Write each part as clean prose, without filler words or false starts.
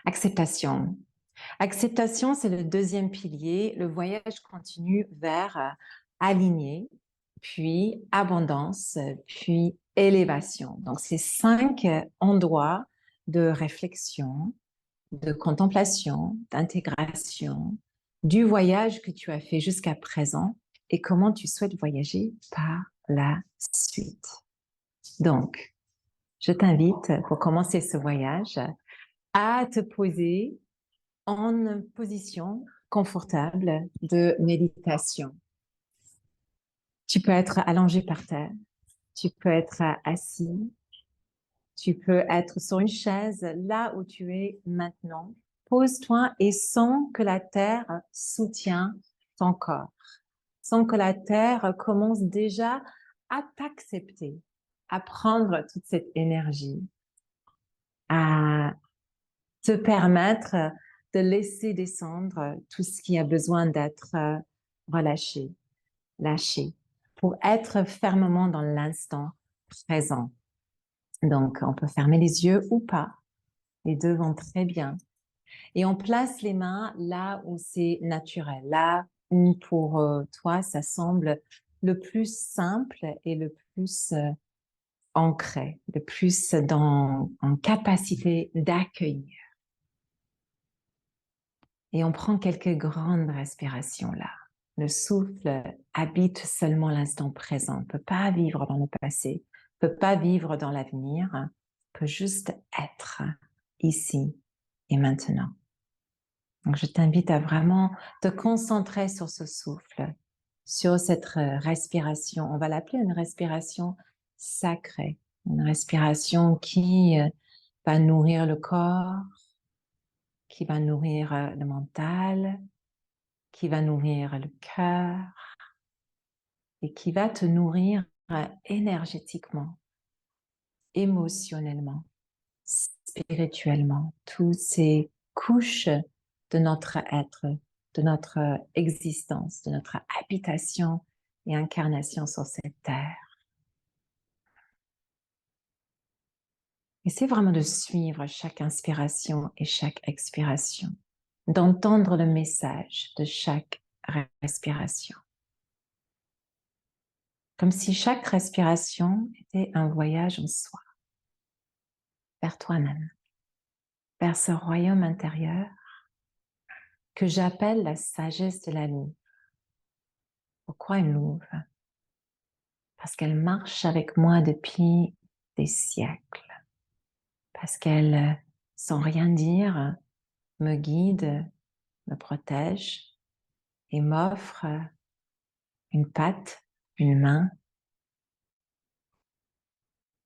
Acceptation. Acceptation, c'est le deuxième pilier. Le voyage continue vers aligner, puis abondance, puis élévation. Donc, c'est 5 endroits de réflexion, de contemplation, d'intégration du voyage que tu as fait jusqu'à présent et comment tu souhaites voyager par la suite. Donc, je t'invite pour commencer ce voyage à te poser en position confortable de méditation. Tu peux être allongé par terre, tu peux être assis, tu peux être sur une chaise là où tu es maintenant. Pose-toi et sens que la terre soutient ton corps. Sens que la terre commence déjà à t'accepter, à prendre toute cette énergie, à te permettre de laisser descendre tout ce qui a besoin d'être relâché, lâché, pour être fermement dans l'instant présent. Donc, on peut fermer les yeux ou pas. Les deux vont très bien. Et on place les mains là où c'est naturel, là où pour toi, ça semble le plus simple et le plus ancré, le plus en capacité d'accueillir. Et on prend quelques grandes respirations là. Le souffle habite seulement l'instant présent, ne peut pas vivre dans le passé, ne peut pas vivre dans l'avenir, peut juste être ici et maintenant. Donc, je t'invite à vraiment te concentrer sur ce souffle, sur cette respiration. On va l'appeler une respiration sacrée, une respiration qui va nourrir le corps, qui va nourrir le mental, qui va nourrir le cœur et qui va te nourrir énergétiquement, émotionnellement, spirituellement, toutes ces couches de notre être, de notre existence, de notre habitation et incarnation sur cette terre. Et c'est vraiment de suivre chaque inspiration et chaque expiration, d'entendre le message de chaque respiration. Comme si chaque respiration était un voyage en soi, vers toi-même, vers ce royaume intérieur que j'appelle la sagesse de la Louve. Pourquoi une louve? Parce qu'elle marche avec moi depuis des siècles, parce qu'elle, sans rien dire, me guide, me protège et m'offre une patte, une main.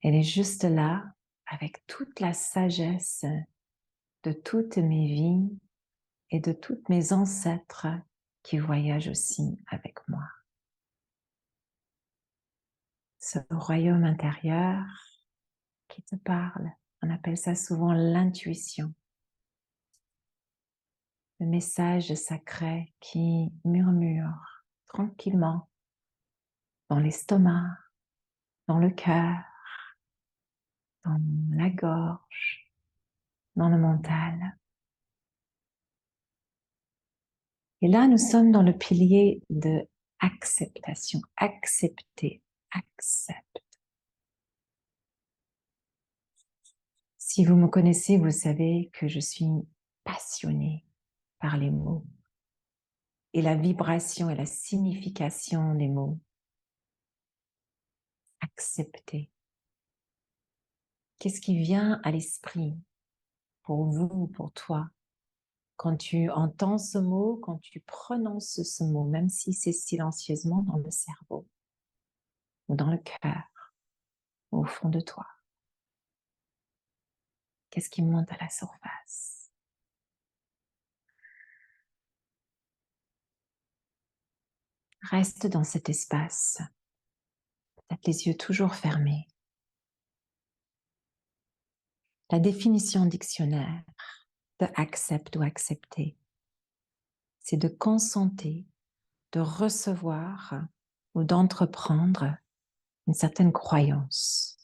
Elle est juste là avec toute la sagesse de toutes mes vies et de tous mes ancêtres qui voyagent aussi avec moi. Ce royaume intérieur qui te parle, on appelle ça souvent l'intuition. Le message sacré qui murmure tranquillement dans l'estomac, dans le cœur, dans la gorge, dans le mental. Et là, nous sommes dans le pilier de acceptation. Accepter, accepte. Si vous me connaissez, vous savez que je suis passionnée par les mots et la vibration et la signification des mots. Accepter. Qu'est-ce qui vient à l'esprit pour vous, pour toi, quand tu entends ce mot, quand tu prononces ce mot, même si c'est silencieusement dans le cerveau ou dans le cœur, au fond de toi? Qu'est-ce qui monte à la surface? Reste dans cet espace, peut-être les yeux toujours fermés. La définition dictionnaire de accepte ou accepter, c'est de consentir, de recevoir ou d'entreprendre une certaine croyance,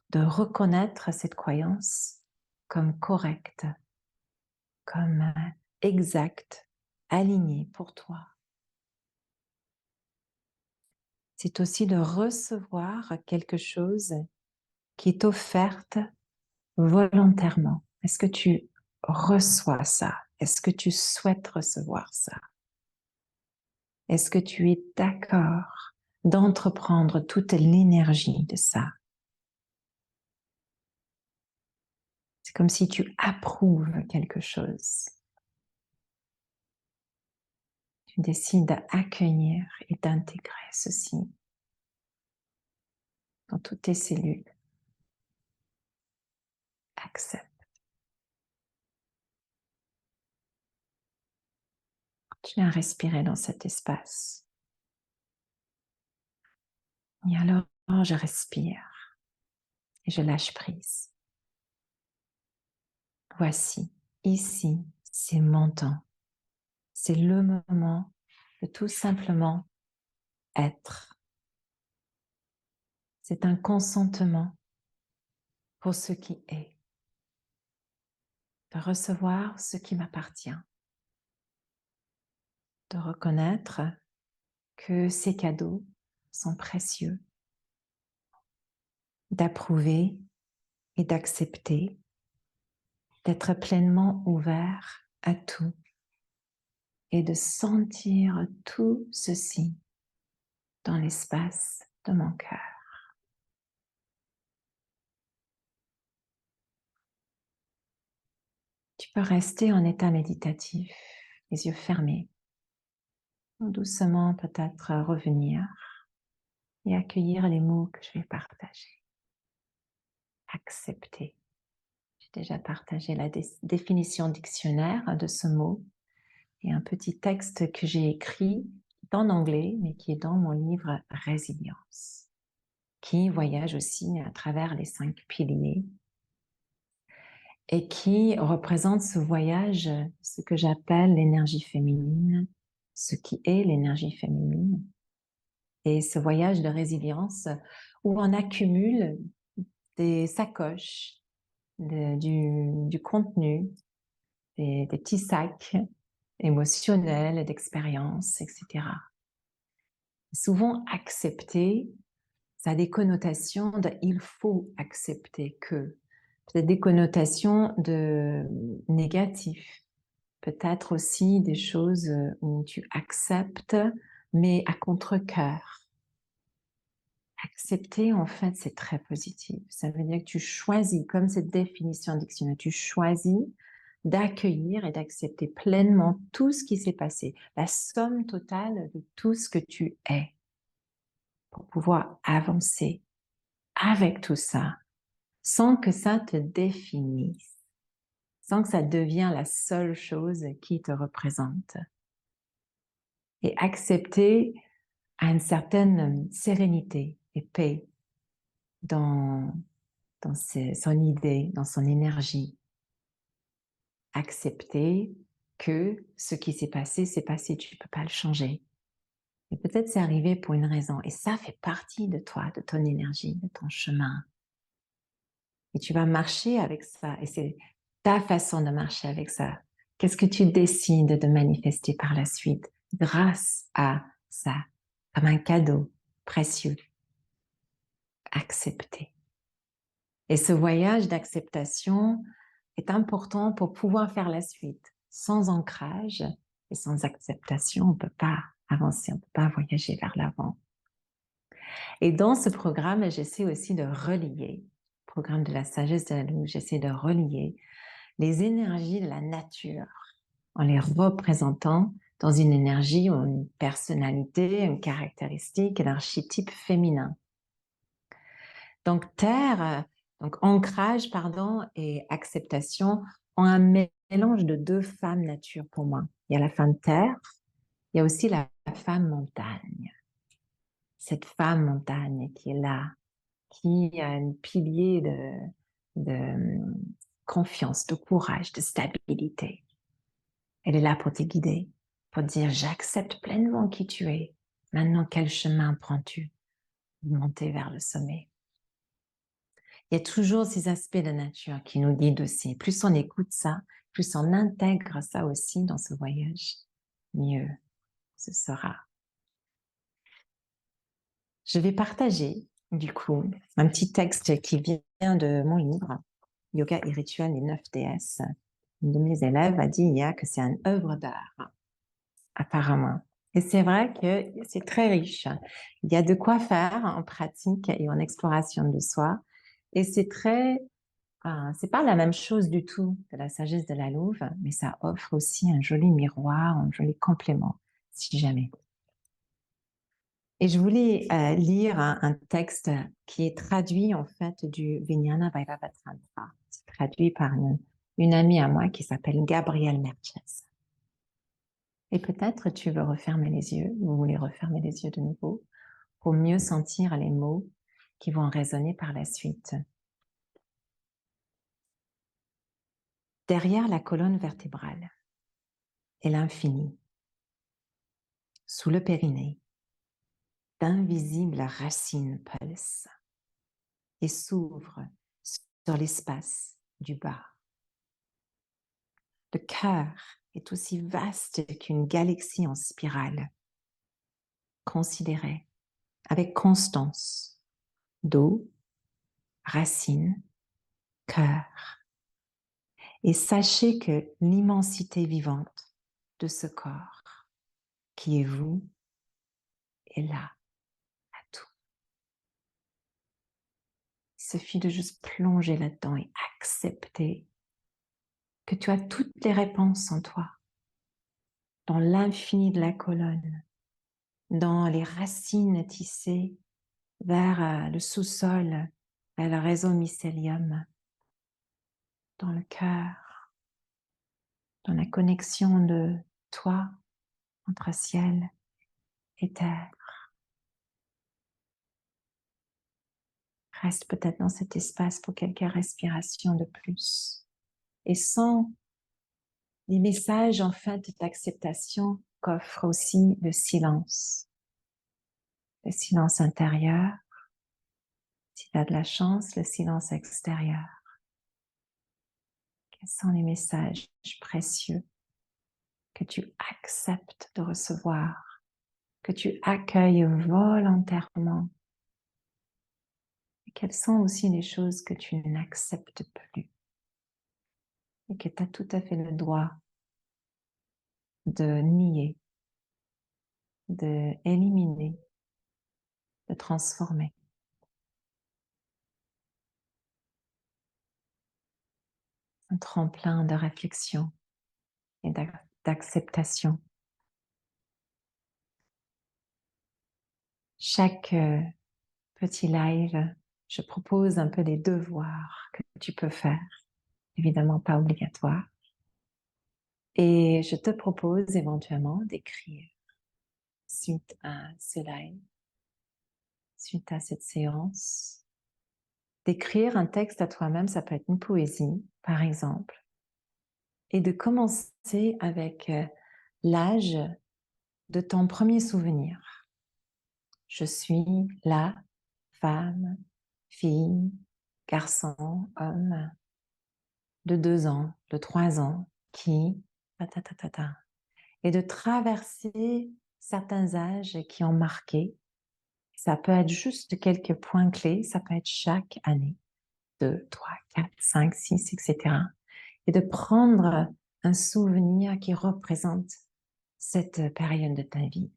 de reconnaître cette croyance comme correcte comme exact, aligné pour toi. C'est aussi de recevoir quelque chose qui est offerte volontairement. Est-ce que tu reçois ça? Est-ce que tu souhaites recevoir ça? Est-ce que tu es d'accord d'entreprendre toute l'énergie de ça? C'est comme si tu approuves quelque chose. Tu décides d'accueillir et d'intégrer ceci dans toutes tes cellules. Accepte. Continue à respirer dans cet espace. Et alors, je respire et je lâche prise. Voici, ici, c'est mon temps. C'est le moment de tout simplement être. C'est un consentement pour ce qui est, de recevoir ce qui m'appartient, de reconnaître que ces cadeaux sont précieux, d'approuver et d'accepter, d'être pleinement ouvert à tout et de sentir tout ceci dans l'espace de mon cœur. Tu peux rester en état méditatif, les yeux fermés, ou doucement peut-être revenir et accueillir les mots que je vais partager. Accepter. J'ai déjà partagé la définition dictionnaire de ce mot et un petit texte que j'ai écrit en anglais, mais qui est dans mon livre Résilience, qui voyage aussi à travers les 5 piliers et qui représente ce voyage, ce que j'appelle l'énergie féminine, ce qui est l'énergie féminine, et ce voyage de résilience où on accumule des sacoches, du contenu, des petits sacs émotionnels, d'expériences, etc. Souvent accepter, ça a des connotations de « il faut accepter que », peut-être des connotations de négatif, peut-être aussi des choses où tu acceptes, mais à contre-cœur. Accepter, en fait, c'est très positif. Ça veut dire que tu choisis, comme cette définition dictionnaire, tu choisis d'accueillir et d'accepter pleinement tout ce qui s'est passé, la somme totale de tout ce que tu es, pour pouvoir avancer avec tout ça, sans que ça te définisse, sans que ça devienne la seule chose qui te représente. Et accepter à une certaine sérénité et paix dans son idée, dans son énergie. Accepter que ce qui s'est passé, tu ne peux pas le changer. Et peut-être c'est arrivé pour une raison. Et ça fait partie de toi, de ton énergie, de ton chemin. Et tu vas marcher avec ça. Et c'est ta façon de marcher avec ça. Qu'est-ce que tu décides de manifester par la suite grâce à ça, comme un cadeau précieux? Accepter. Et ce voyage d'acceptation est important pour pouvoir faire la suite. Sans ancrage et sans acceptation, on ne peut pas avancer, on ne peut pas voyager vers l'avant. Et dans ce programme, j'essaie aussi de relier, le programme de la sagesse de la Lune, j'essaie de relier les énergies de la nature en les représentant dans une énergie ou une personnalité, une caractéristique, un archétype féminin. Donc, terre, donc ancrage, pardon, et acceptation ont un mélange de 2 femmes nature pour moi. Il y a la femme terre, il y a aussi la femme montagne. Cette femme montagne qui est là, qui a un pilier de confiance, de courage, de stabilité. Elle est là pour te guider, pour te dire j'accepte pleinement qui tu es. Maintenant, quel chemin prends-tu pour monter vers le sommet? Il y a toujours ces aspects de nature qui nous guident aussi. Plus on écoute ça, plus on intègre ça aussi dans ce voyage, mieux ce sera. Je vais partager, du coup, un petit texte qui vient de mon livre, Yoga et rituels des 9 déesses. Une de mes élèves a dit hier que c'est une œuvre d'art, apparemment. Et c'est vrai que c'est très riche. Il y a de quoi faire en pratique et en exploration de soi. Et c'est pas la même chose du tout de la sagesse de la Louve, mais ça offre aussi un joli miroir, un joli complément, si jamais. Et je voulais lire un texte qui est traduit en fait du Vijnana Vairavatantra. C'est traduit par une amie à moi qui s'appelle Gabrielle Merches. Et peut-être tu veux refermer les yeux, vous voulez refermer les yeux de nouveau pour mieux sentir les mots qui vont résonner par la suite. Derrière la colonne vertébrale est l'infini. Sous le périnée, d'invisibles racines pulsent et s'ouvrent sur l'espace du bas. Le cœur est aussi vaste qu'une galaxie en spirale. Considérez avec constance dos, racine, cœur. Et sachez que l'immensité vivante de ce corps qui est vous est là, à tout. Il suffit de juste plonger là-dedans et accepter que tu as toutes les réponses en toi, dans l'infini de la colonne, dans les racines tissées vers le sous-sol, vers le réseau mycélium, dans le cœur, dans la connexion de toi entre ciel et terre. Reste peut-être dans cet espace pour quelques respirations de plus. Et sens les messages en fait d'acceptation qu'offre aussi le silence intérieur, si tu as de la chance, le silence extérieur. Quels sont les messages précieux que tu acceptes de recevoir, que tu accueilles volontairement? Et quelles sont aussi les choses que tu n'acceptes plus et que tu as tout à fait le droit de nier, de éliminer, de transformer. Un tremplin de réflexion et d'acceptation. Chaque petit live, je propose un peu des devoirs que tu peux faire, évidemment pas obligatoire. Et je te propose éventuellement d'écrire suite à ce live, suite à cette séance, d'écrire un texte à toi-même, ça peut être une poésie, par exemple, et de commencer avec l'âge de ton premier souvenir. Je suis la femme, fille, garçon, homme, de 2 ans, de 3 ans, qui, et de traverser certains âges qui ont marqué. Ça peut être juste quelques points clés, ça peut être chaque année, 2, 3, 4, 5, 6, etc. Et de prendre un souvenir qui représente cette période de ta vie,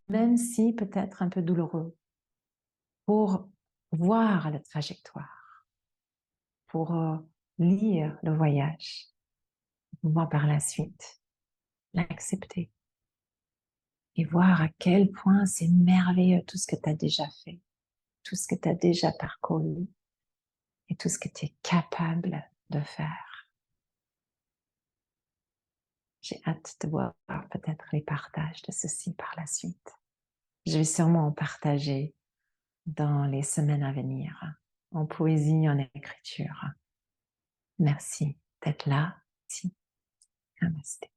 même si peut-être un peu douloureux, pour voir la trajectoire, pour lire le voyage, voir par la suite, l'accepter et voir à quel point c'est merveilleux tout ce que tu as déjà fait, tout ce que tu as déjà parcouru et tout ce que tu es capable de faire. J'ai hâte de voir peut-être les partages de ceci par la suite. Je vais sûrement en partager dans les semaines à venir, en poésie, en écriture. Merci d'être là. Namaste.